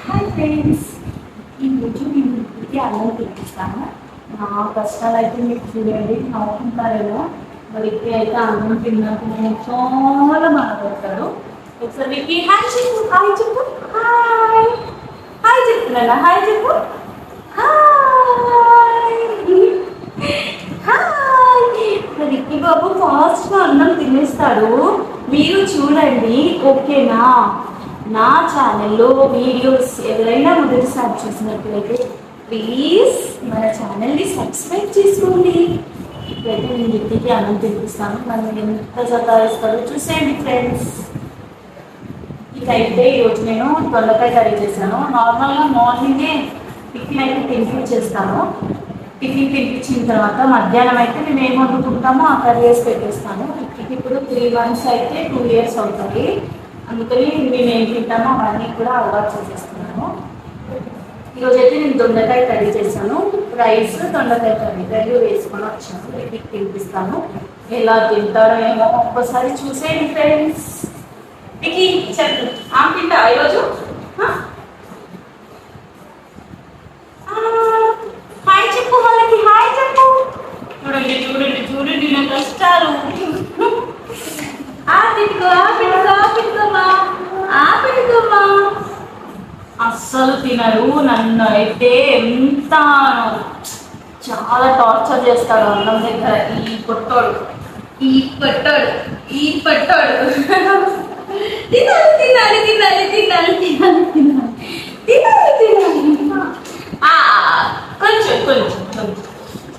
Hi friends, ఈరోజు నేను ఇంటికి అన్నం తినిపిస్తాను. నా కష్టాలు అయితే మీకు చూడండి, నవ్వుకుంటారేమో. మరి ఇప్పుడు అయితే అన్నం తిన్నాక నేను చాలా బాధపడతాడు. ఒకసారి మీకు హాయ్ చెప్పు, హాయ్ చెప్పు, హాయ్ హాయ్ చెప్తున్నాను, హాయ్ చెప్పు, హాయ్ హాయ్. రిక్కీ బాబు ఫాస్ట్గా అన్నం తినేస్తాడు, మీరు చూడండి, ఓకేనా? నా ఛానల్లో వీడియోస్ ఎవరైనా మొదటిసారి చూసినట్లయితే ప్లీజ్ మన ఛానల్ని సబ్స్క్రైబ్ చేసుకోండి. ఇప్పుడైతే నేను ఇంటికి అన్నం తినిపిస్తాను, మనం ఎంత సతాయిస్తాడో చూసేయండి ఫ్రెండ్స్. ఇకైతే ఈరోజు నేను దొండకాయ కర్రీ చేశాను. నార్మల్గా మార్నింగే టిఫిన్ అయితే తినిపించేస్తాను. టిఫిన్ తినిపించిన తర్వాత మధ్యాహ్నం అయితే మేము ఏం వండుకుంటామో ఆ కర్రీ వేసి పెట్టేస్తాను. ఇప్పుడు 3 months అయితే 2 years అవుతుంది. అందుకని మేము ఏం తింటామో అవన్నీ కూడా అలవాటు చేసేస్తున్నాను. ఈరోజు అయితే నేను దొండకాయ కర్రీ చేశాను. రైస్, దొండకాయ కర్రీ 2 వేసుకొని వచ్చాను. ఇంటికి తినిపిస్తాను. ఎలా తింటారో ఏమో ఒక్కసారి చూసేయండి ఫ్రెండ్స్. మీకు చెప్పు, ఆమె తింటా ఈరోజు? హాయ్ చెప్పు, వాళ్ళకి హాయ్ చెప్పు. చూడండి చూడండి చూడండి నా కష్టాలు. అస్సలు తినరు. నన్ను అయితే ఎంత చాలా టార్చర్ చేస్తాడు అన్నం దగ్గర. ఈ పొట్టోడు తినాలి తినాలి తినాలి తినాలి తినాలి తినాలి తినాలి తినాలి. కొంచెం కొంచెం కొంచెం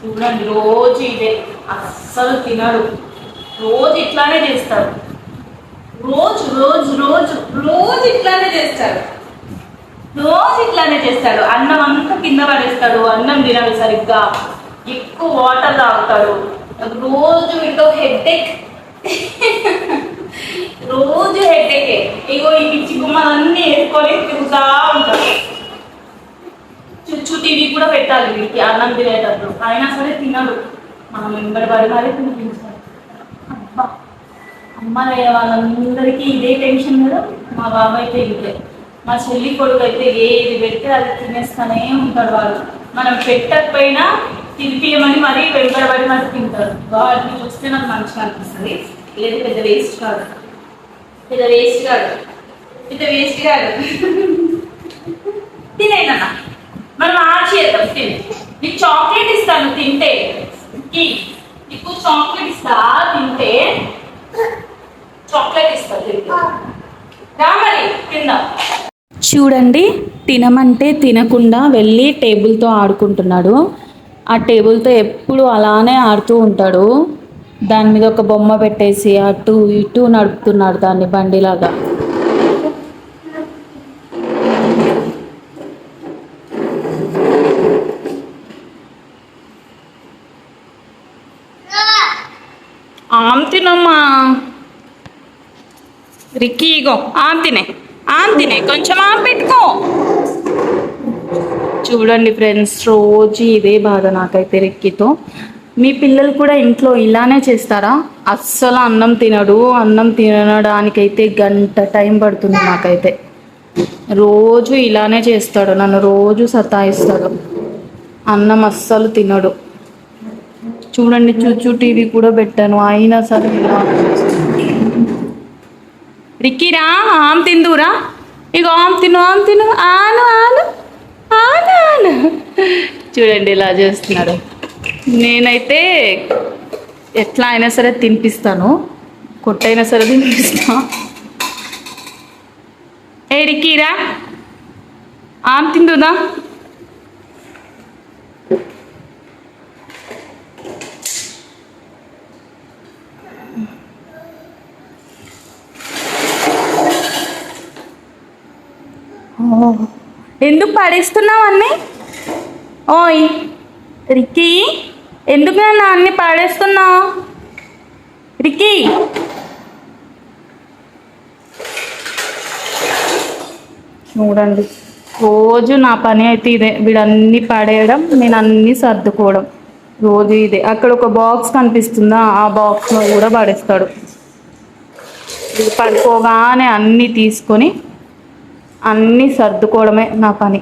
చూడండి, రోజు ఇదే, అస్సలు తినడు. రోజు ఇట్లానే చేస్తాడు, రోజు రోజు రోజు రోజు ఇట్లానే చేస్తాడు, రోజు ఇట్లానే చేస్తాడు. అన్నం అంతా కింద పడేస్తాడు, అన్నం తినడు సరిగ్గా, ఎక్కువ వాటర్ తాగుతాడు. రోజు ఇంకో హెడ్ఏక్, రోజు హెడ్ఏకే. ఇగో ఈ పిచ్చి గుమ్మలన్నీ వేసుకొని తిరుగుతూ ఉంటాడు. చుట్టూ టీవీ కూడా పెట్టాలి వీడికి అన్నం తినేటప్పుడు, అయినా సరే తినడు. మనం వెంబడి పడి మరీ తినిపించాలి. అబ్బా, అమ్మ లేని వాళ్ళందరికీ ఇదే టెన్షన్ కదా. మా బాబు అయితే ఇదే, మా చెల్లి కొడుకు అయితే ఏది పెడితే అది తినేస్తానే ఉంటాడు. వాడు మనం పెట్టకపోయినా తినిపించమని మరీ వెంబడబడి మరి తింటాడు. వాడిని చూస్తే నాకు మంచిగా అనిపిస్తుంది. లేదు పెద్ద వేస్ట్ కాదు, పెద్ద వేస్ట్ కాదు, పెద్ద వేస్ట్ కాదు. తినేనా మనం చేద్దాం, తిని. నీకు చాక్లెట్ ఇస్తాను తింటే, నీకు చాక్లెట్ ఇస్తా తింటే, చాక్లెట్ ఇస్తా తింటే. రామని తిందాం. చూడండి, తినమంటే తినకుండా వెళ్ళి టేబుల్తో ఆడుకుంటున్నాడు. ఆ టేబుల్తో ఎప్పుడు అలానే ఆడుతూ ఉంటాడు. దాని మీద ఒక బొమ్మ పెట్టేసి అటు ఇటు నడుపుతున్నాడు దాన్ని బండిలాగా. ఆమ్ తినమ్మా రిక్కీ, ఇగో ఆమ్ తినే కొంచెం ఆమ్ పెట్టుకో. చూడండి ఫ్రెండ్స్, రోజు ఇదే బాధ నాకైతే రిక్కీతో. మీ పిల్లలు కూడా ఇంట్లో ఇలానే చేస్తారా? అస్సలు అన్నం తినడు. అన్నం తినడానికైతే గంట టైం పడుతుంది నాకైతే. రోజు ఇలానే చేస్తాడు, నన్ను రోజు సతాయిస్తాడు. అన్నం అస్సలు తినడు. చూడండి, చూచూ టీవీ కూడా పెట్టాను, అయినా సరే ఇలా. రిక్కీరా, ఆమ్ తిందురా, ఇగో ఆమ్ తిను ఆను ఆను ఆను ఆను. చూడండి ఇలా చేస్తున్నాడు. నేనైతే ఎట్లా అయినా సరే తినిపిస్తాను, కొట్టైనా సరే తినిపిస్తా. ఏ రిక్కీరా, ఆమ్ తిందుదా. ఎందుకు పడేస్తున్నావు అన్నీ? ఓయ్ రిక్కీ, ఎందుకు నన్ను అన్ని పడేస్తున్నావు? రిక్కీ, చూడండి, రోజు నా పని అయితే ఇదే. వీడన్నీ పడేయడం, నేను అన్నీ సర్దుకోవడం, రోజు ఇదే. అక్కడ ఒక బాక్స్ కనిపిస్తుందా, ఆ బాక్స్లో కూడా పడేస్తాడు. పడుకోగానే అన్నీ తీసుకొని అన్నీ సర్దుకోవడమే నా పని.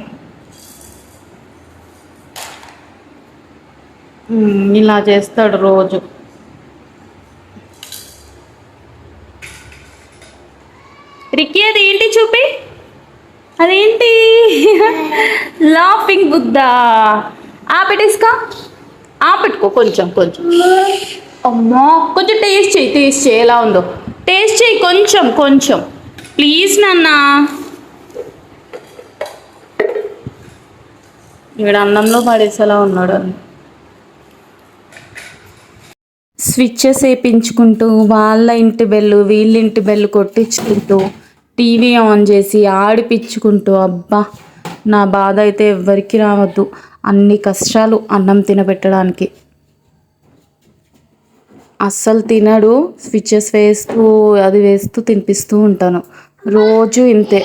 ఇలా చేస్తాడు రోజు. రిక్కీ అది ఏంటి చూపి, అదేంటి? లాఫింగ్ బుద్ధ. ఆపెట్టేసుకో, ఆపెట్టుకో కొంచెం కొంచెం. అమ్మా కొంచెం టేస్ట్ చేయి ఎలా ఉందో టేస్ట్ చేయి కొంచెం కొంచెం ప్లీజ్ నాన్న. ఇక్కడ అన్నంలో పడేసేలా ఉన్నాడు అని స్విచ్చెస్ వేయించుకుంటూ వాళ్ళ ఇంటి బెల్లు వీళ్ళ ఇంటి బెల్లు కొట్టించుకుంటూ టీవీ ఆన్ చేసి ఆడిపించుకుంటూ, అబ్బా నా బాధ అయితే ఎవ్వరికి రావద్దు. అన్ని కష్టాలు అన్నం తినబెట్టడానికి. అస్సలు తినడు, స్విచ్చెస్ వేస్తూ అది వేస్తూ తినిపిస్తూ ఉంటాను రోజు ఇంతే.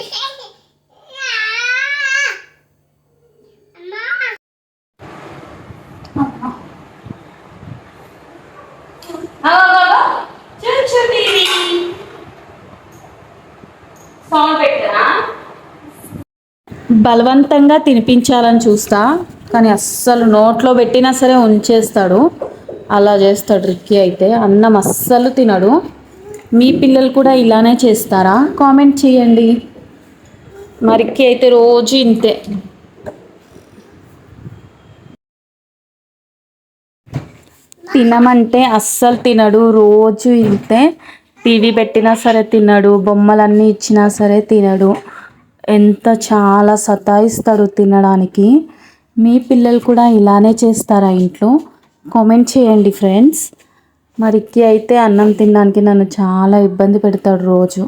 బలవంతంగా తినిపించాలని చూస్తా, కానీ అస్సలు నోట్లో పెట్టినా సరే ఉంచేస్తాడు. అలా చేస్తాడు రిక్కీ అయితే. అన్నం అస్సలు తినడు. మీ పిల్లలు కూడా ఇలానే చేస్తారా? కామెంట్ చేయండి. మా రిక్కీ అయితే రోజు ఇంతే. తినమంటే అస్సలు తినడు, రోజు ఇంతే. టీవీ పెట్టినా సరే తినడు, బొమ్మలన్నీ ఇచ్చినా సరే తినడు. చాలా సతాయిస్తాడు తినడానికి. మీ పిల్లలు కూడా ఇలానే చేస్తారా ఇంట్లో? కామెంట్ చేయండి ఫ్రెండ్స్. మా రిక్కీ అయితే అన్నం తినడానికి నన్ను చాలా ఇబ్బంది పెడతాడు రోజు.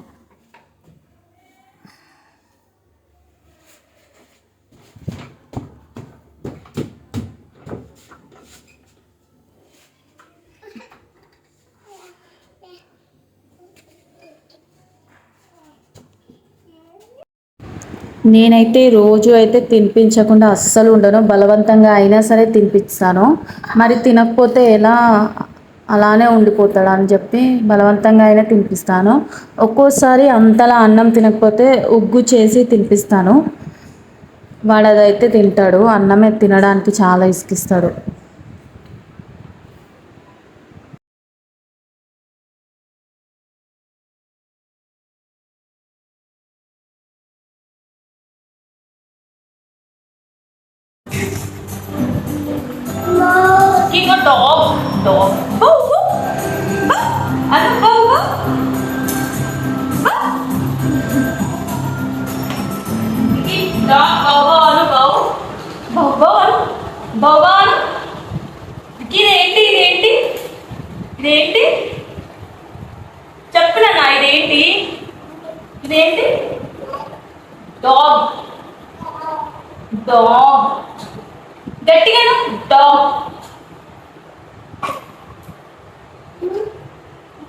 నేనైతే రోజు అయితే తినిపించకుండా అస్సలు ఉండను. బలవంతంగా అయినా సరే తినిపిస్తాను. మరి తినకపోతే ఎలా, అలానే ఉండిపోతాడు అని చెప్పి బలవంతంగా అయినా తినిపిస్తాను. ఒక్కోసారి అంతలా అన్నం తినకపోతే ఉగ్గు చేసి తినిపిస్తాను. వాడు అదైతే తింటాడు. అన్నమే తినడానికి చాలా ఇష్టిస్తాడు. Dog. Bow, bow. Ano, bow, bow? Dog, bow, bow, ano, bow? Bow, bow, ano? Bow, bow, ano? ఇదేంటి? చెప్పినా ఇదేంటి? డాగ్. గట్టిగా డాగ్.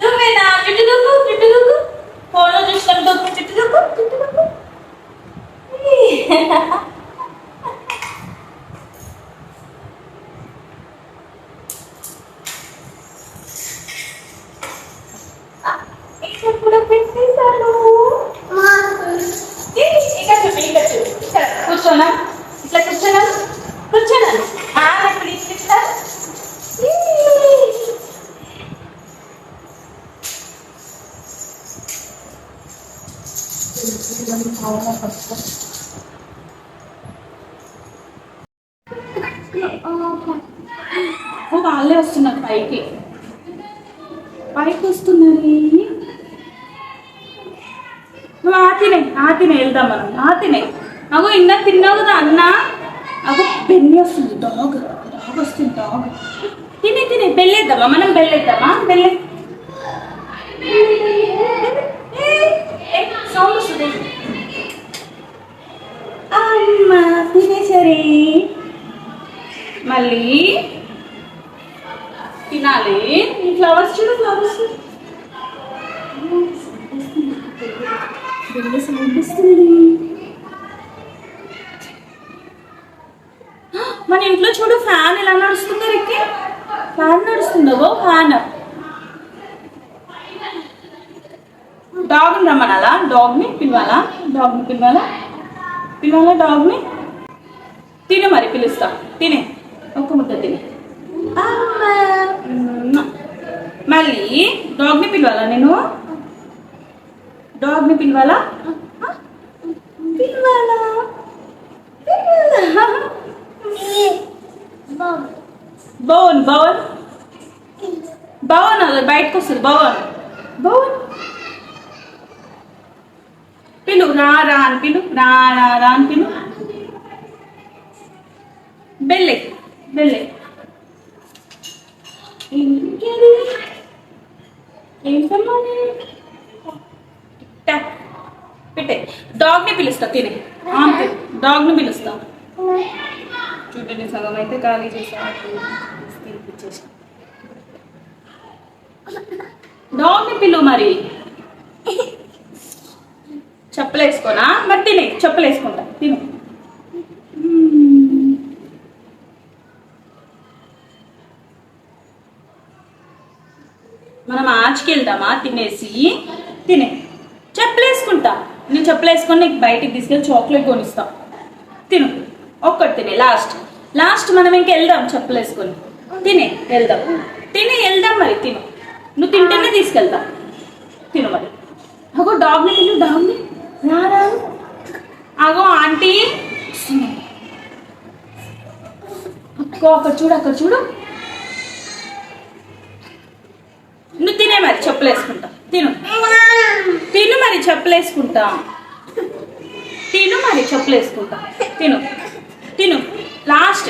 దువ్వేనా? చుట్టు దుక్కు. ఫోన్లో చూసినాం దుక్కు, చుట్టు దుక్కు. ఇక్కడ కూడా పెట్టేశాను. ఇక్కడ కూర్చోనా? ఇట్లా కూర్చోనా? ప్లీజ్ ఇట్లా. వాళ్ళే వస్తున్నారు పైకి వస్తున్నారు. నువ్వు ఆతినే వెళ్దాం మనం. ఆతినే అగో ఇందా తిన్నావు కదా అన్న. అగో బెల్లి వస్తుంది. డాగ్ వస్తుంది. డాగ్ తినే బెల్లేద్దామా మనం? బెల్లేద్దామా? సౌండ్ వస్తుంది. అమ్మ తినేసరి మళ్ళీ తినాలి. ఈ ఫ్లవర్స్ చూడు, ఫ్లవర్స్ మన ఇంట్లో చూడు ఫ్యాన్ ఎలా నడుస్తుందో. రిక్కి ఫ్యాన్ నడుస్తుందో. ఫ్యాన్ డాగ్ రమ్మనాలా? డాగ్ని పిలవాలా? పిలవాలా డాగ్ని? తిను మరి, పిలుస్తా. తినే, ఒక్క ముద్ద తిని. మళ్ళీ డాగ్ని పిలవాలా నేను? డాగ్ని పిలవాలా? పిలవాలా? బౌన్ బౌన్ బౌన్ అలా బయటకు వస్తుంది. బౌన్ బౌన్ పిలు. రా రా అని పిలు. రా రా రా అని పిలు. బెల్లె బెల్లె. ఏంటమ్మా పెట్టే. డాగ్ని పిలుస్తా. తినే డాగ్ని పిలుస్తా. చూడండి, సగం అయితే ఖాళీ చేసా. తినిపించేసి డాగ్ని పిలు మరి. చెప్పులు వేసుకోనా మరి? తినే, చెప్పులు వేసుకుంటా. తిను. మనం ఆచికి వెళ్దామా? తినేసి తినే. చెప్పులు వేసుకుంటా. నేను చెప్పులు వేసుకొని నీకు బయటికి తీసుకెళ్ళి చాక్లెట్ కొనిస్తా. తిను, ఒక్కటి తినే. లాస్ట్ మనం ఇంక వెళ్దాం చెప్పులు వేసుకొని. తినే వెళ్దాం. తినే వెళ్దాం మరి. తిను, నువ్వు తింటేనే తీసుకెళ్తా. తిను మరి. అగో డాగ్ని తిను. డాగ్ని రా. అగో ఆంటీ. అక్కడ చూడు, అక్కడ చూడు. నువ్వు తినే మరి, చెప్పులు వేసుకుంటా. తిను మరి, చెప్పులు వేసుకుంటా. తిను మరి, చెప్పులు వేసుకుంటా. తిను. లాస్ట్.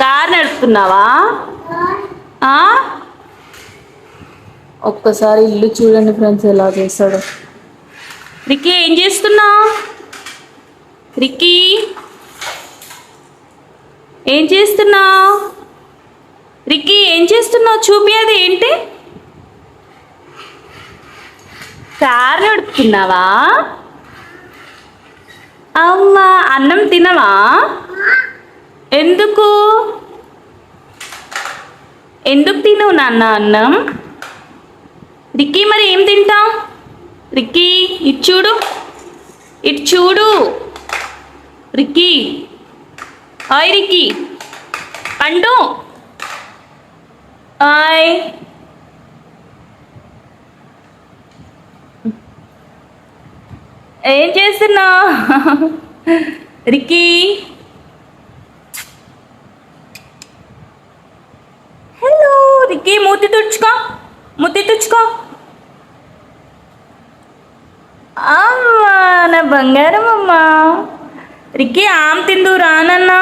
కార్ నడుపుతున్నావా? ఒక్కసారి ఇల్లు చూడండి ఫ్రెండ్స్, ఎలా చేస్తాడు. రిక్కీ ఏం చేస్తున్నావు? రిక్కీ ఏం చేస్తున్నావు? రిక్కీ ఏం చేస్తున్నావు? చూపి, అది ఏంటి? కార్ నడుపుతున్నావా? అమ్మా, అన్నం తినవా? ఎందుకు తినవు నాన్న అన్నం? రిక్కీ మరి ఏం తింటావు? రిక్కీ ఇటు చూడు. Ricky, hi Ricky. పండు హాయ్. ఏం చేస్తున్నావు రిక్కీ? హలో రిక్కీ, మూతి తుడుచుకో. అమ్మా, నా బంగారం అమ్మా. రిక్కీ, ఆమ్ తిందురా నాన్న.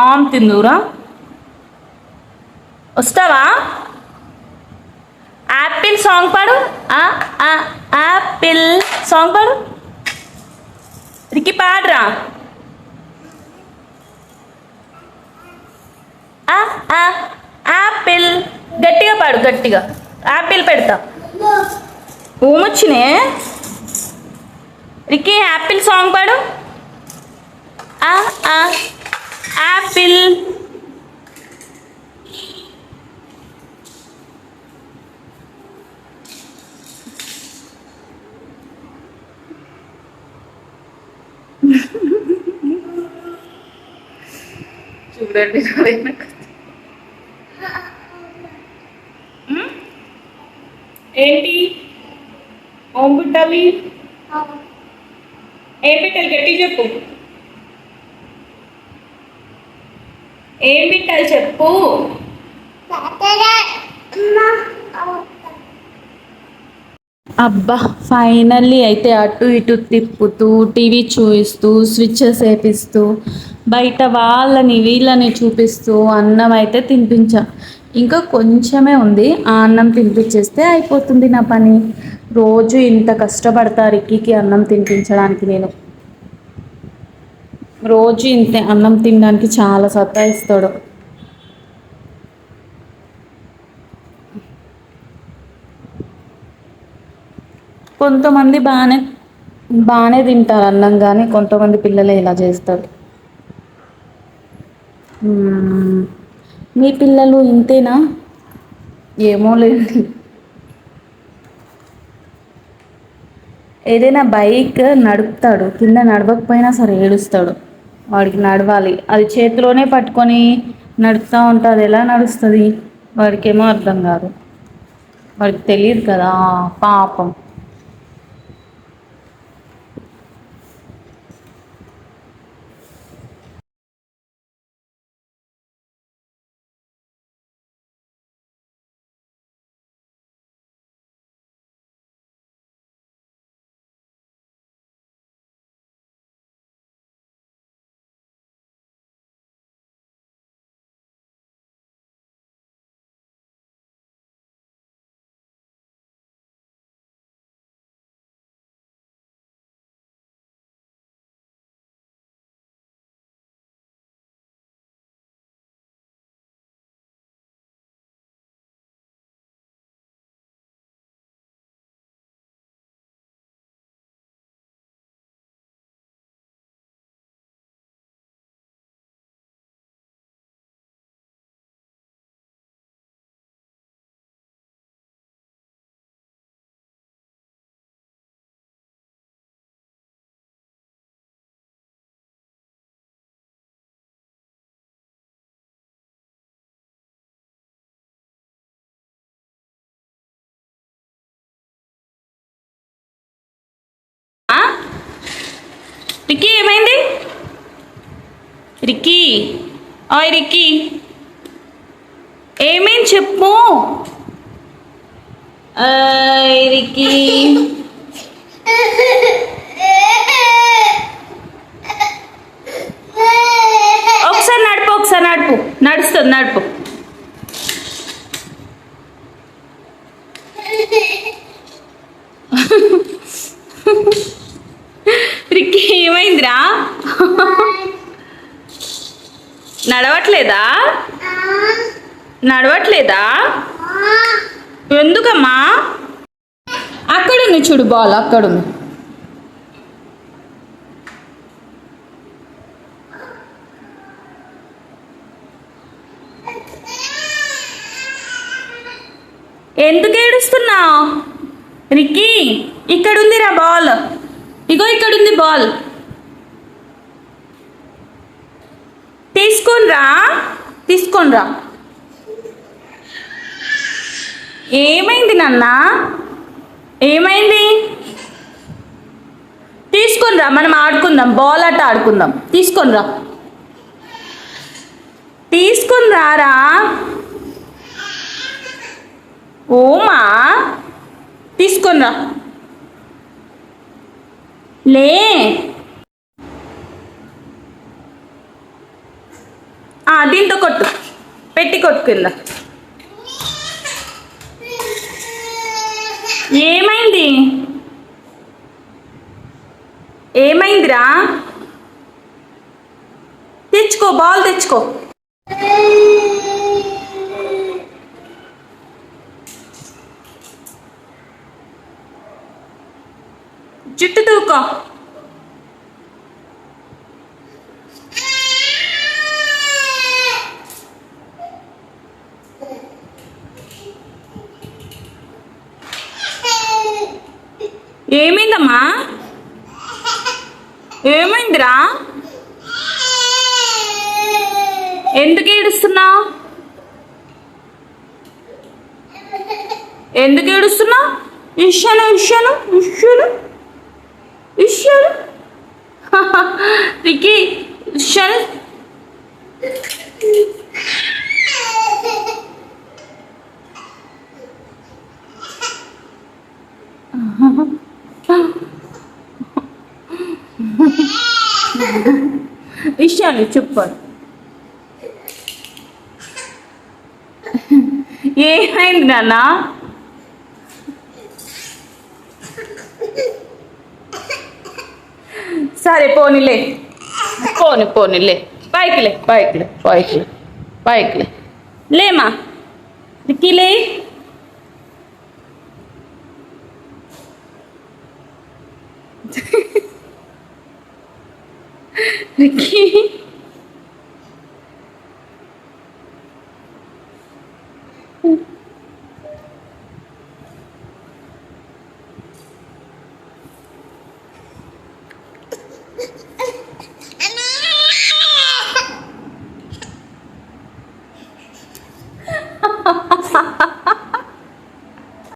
ఆమ్ తిందురా. వస్తావా? యాపిల్ సాంగ్ పాడు. యాపిల్ సాంగ్ పాడు. రిక్కీ పాడరా. యాపిల్ గట్టిగా పాడు. గట్టిగా యాపిల్ పెడతా. ఊమొచ్చినే. రిక్కీ, యాపిల్ సాంగ్ పాడు. యాపిల్. చూడండి, ఏంటి ఓం పెట్టాలి? ఏం పెట్టాలి? గట్టి చెప్పు. ఏం పెట్టాలి చెప్పు. అబ్బా! ఫైనల్లీ అయితే అటు ఇటు తిప్పుతూ, టీవీ చూయిస్తూ, స్విచెస్ ఏపిస్తూ, బయట వాళ్ళని వీళ్ళని చూపిస్తూ అన్నం అయితే తినిపించా. ఇంకా కొంచెమే ఉంది. ఆ అన్నం తినిపించేస్తే అయిపోతుంది నా పని. రోజు ఇంత కష్టపడతా రిక్కీకి అన్నం తినిపించడానికి నేను. రోజు ఇంతే అన్నం తినడానికి చాలా సతాయిస్తాడు. కొంతమంది బాగానే తింటారు అన్నం, కానీ కొంతమంది పిల్లలే ఇలా చేస్తారు. మీ పిల్లలు ఇంతేనా? ఏమో లేండి. ఏదైనా బైక్ నడుపుతాడు, కింద నడవకపోయినా సరే ఏడుస్తాడు. వాడికి నడవాలి, అది చేతిలోనే పట్టుకొని నడుపుతూ ఉంటే అది ఎలా నడుస్తుంది? వాడికేమో అర్థం కాదు, వాడికి తెలియదు కదా పాపం. రిక్కీ ఏమైంది? రిక్కీ, ఓయ్ రిక్కీ, ఏమైంది చెప్పు. రిక్కీ, ఒకసారి నడుపు, ఒకసారి నడుపు. నడుస్తుంది, నడుపు. రిక్కీ ఏమైందిరా? నడవట్లేదా? నడవట్లేదా? ఎందుకమ్మా? అక్కడుంది చూడు బాల్, అక్కడుంది. ఎందుకు ఏడుస్తున్నావు రిక్కీ? ఇక్కడుందిరా బాల్, ఇగో ఇక్కడుంది బాల్, తీసుకొనిరా, తీసుకొనిరా. ఏమైంది నాన్న? ఏమైంది? తీసుకొనిరా, మనం ఆడుకుందాం, బాల్ ఆట ఆడుకుందాం. తీసుకొనిరా, తీసుకొని రారా. ఓమా, తీసుకొనిరా. లే, దీంతో కొట్టు, పెట్టి కొట్టు కింద. ఏమైంది? ఏమైందిరా? తెచ్చుకో, బాల్ తెచ్చుకో. జుట్టు దూకో. ఏమైందమ్మా? ఏమైందిరా? ఎందుకు ఏడుస్తున్నావు? ఎందుకు ఏడుస్తున్నావు? ఇష్టాను ఇష్టాను ఇష్టాను ఇష్టాను రిక్కీ, ఇష్టాను. విషయాలు చెప్పాలి. ఏమైంది నాన్న? సరే పోనీలే, పోనీలే, పైకిలే లేమా, రిక్కీలే. రిక్కీ